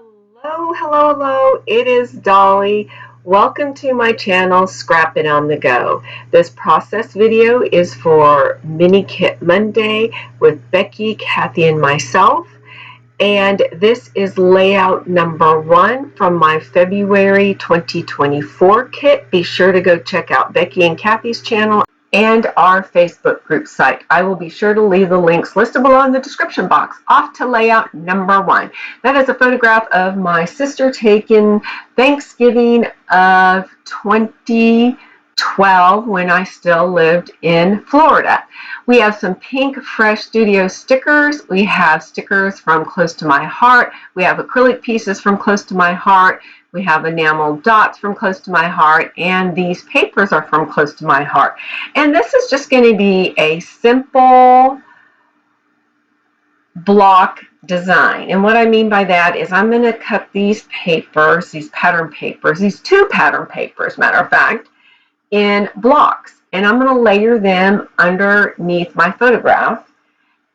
Hello, hello, hello. It is Dolly. Welcome to my channel, Scrap It on the Go. This process video is for Mini Kit Monday with Becky, Kathy, and myself. And this is layout number 1 from my February 2024 kit. Be sure to go check out Becky and Kathy's channel and our Facebook group site. I will be sure to leave the links listed below in the description box. Off to layout number 1. That is a photograph of my sister taken Thanksgiving of 2012 when I still lived in Florida. We have some pink Fresh Studio stickers. We have stickers from Close to My Heart. We have acrylic pieces from Close to My Heart. We have enamel dots from Close to My Heart, and these papers are from Close to My Heart. And this is just going to be a simple block design. And what I mean by that is I'm going to cut these papers, these pattern papers, these 2 pattern papers, matter of fact, in blocks. And I'm going to layer them underneath my photograph.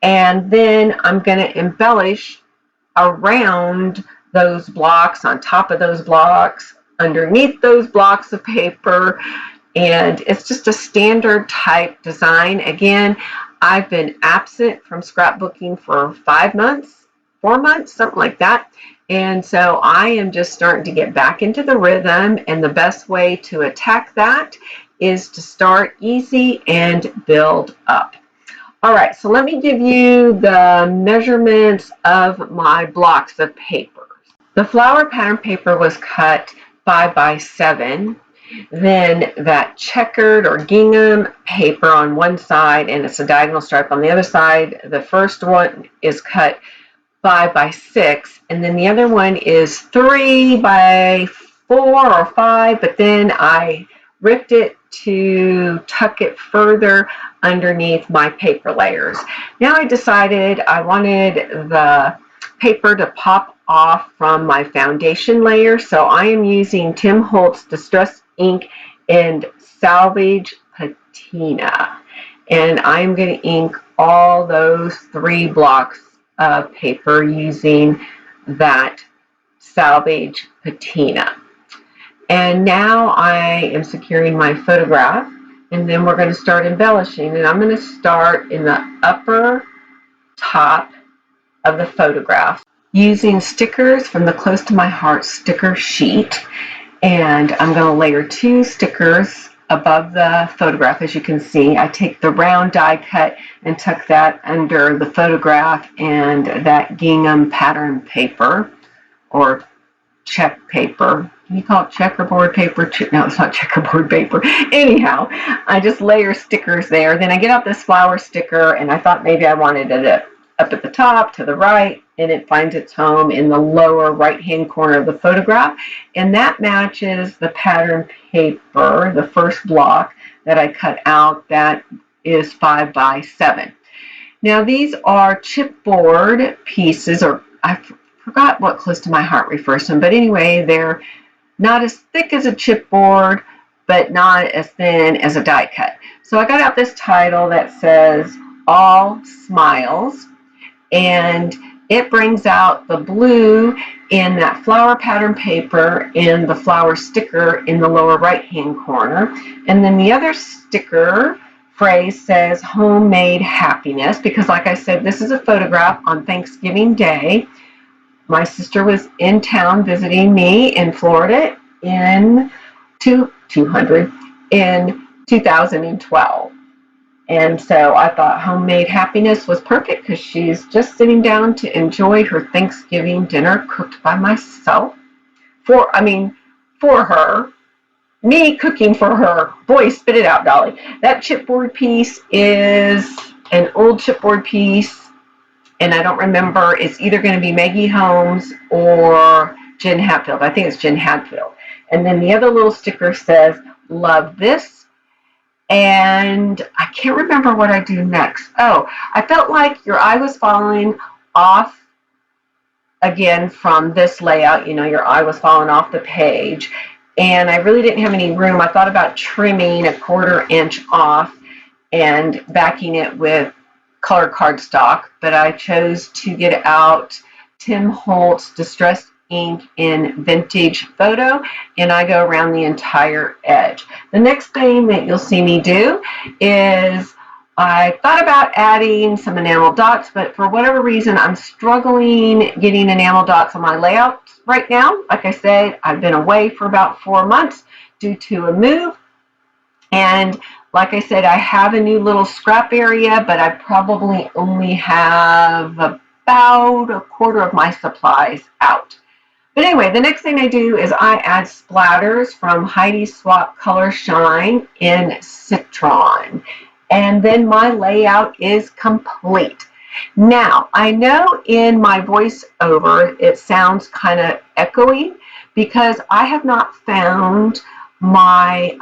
And then I'm going to embellish around those blocks, on top of those blocks, underneath those blocks of paper. And it's just a standard type design. Again, I've been absent from scrapbooking for 5 months, 4 months, something like that. And so I am just starting to get back into the rhythm, and the best way to attack that is to start easy and build up. All right, so let me give you the measurements of my blocks of paper. The flower pattern paper was cut 5 by 7. Then that checkered or gingham paper on one side, and it's a diagonal stripe on the other side. The first one is cut 5 by 6, and then the other one is 3 by 4 or 5, but then I ripped it to tuck it further underneath my paper layers. Now I decided I wanted the paper to pop off from my foundation layer, so I am using Tim Holtz Distress Ink and Salvage Patina, and I'm going to ink all those 3 blocks of paper using that Salvage Patina. And now I am securing my photograph, and then we're going to start embellishing. And I'm going to start in the upper top of the photograph using stickers from the Close to My Heart sticker sheet. And I'm going to layer 2 stickers above the photograph. As you can see, I take the round die cut and tuck that under the photograph and that gingham pattern paper, or check paper. Can you call it checkerboard paper? No, it's not checkerboard paper. Anyhow, I just layer stickers there. Then I get out this flower sticker, and I thought maybe I wanted it up at the top, to the right, and it finds its home in the lower right-hand corner of the photograph. And that matches the pattern paper, the first block that I cut out, that is 5 by 7. Now these are chipboard pieces, or I forgot what Close to My Heart refers to them, but anyway, they're not as thick as a chipboard, but not as thin as a die cut. So I got out this title that says All Smiles, and it brings out the blue in that flower pattern paper and the flower sticker in the lower right hand corner. And then the other sticker phrase says Homemade Happiness, because like I said, this is a photograph on Thanksgiving Day. My sister was in town visiting me in Florida in 2012. And so I thought Homemade Happiness was perfect because she's just sitting down to enjoy her Thanksgiving dinner cooked by myself. For her. Me cooking for her. Boy, spit it out, Dolly. That chipboard piece is an old chipboard piece, and I don't remember. It's either going to be Maggie Holmes or Jen Hatfield. I think it's Jen Hatfield. And then the other little sticker says, Love This. And I can't remember what I do next. Oh, I felt like your eye was falling off again from this layout. You know, your eye was falling off the page. And I really didn't have any room. I thought about trimming a 1/4 inch off and backing it with colored cardstock, but I chose to get out Tim Holtz Distress ink in Vintage Photo, and I go around the entire edge. The next thing that you'll see me do is I thought about adding some enamel dots, but for whatever reason, I'm struggling getting enamel dots on my layouts right now. Like I said, I've been away for about 4 months due to a move. And like I said, I have a new little scrap area, but I probably only have about a quarter of my supplies out. But anyway, the next thing I do is I add splatters from Heidi Swap Color Shine in Citron. And then my layout is complete. Now, I know in my voiceover it sounds kind of echoey because I have not found my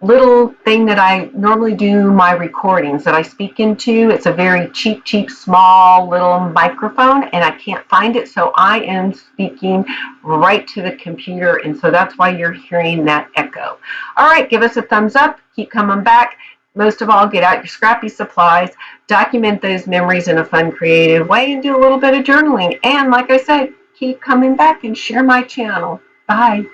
little thing that I normally do my recordings that I speak into. It's a very cheap, small little microphone, and I can't find it, so I am speaking right to the computer, and so that's why you're hearing that echo. All right, give us a thumbs up. Keep coming back. Most of all, get out your scrappy supplies, document those memories in a fun, creative way, and do a little bit of journaling. And like I said, keep coming back and share my channel. Bye.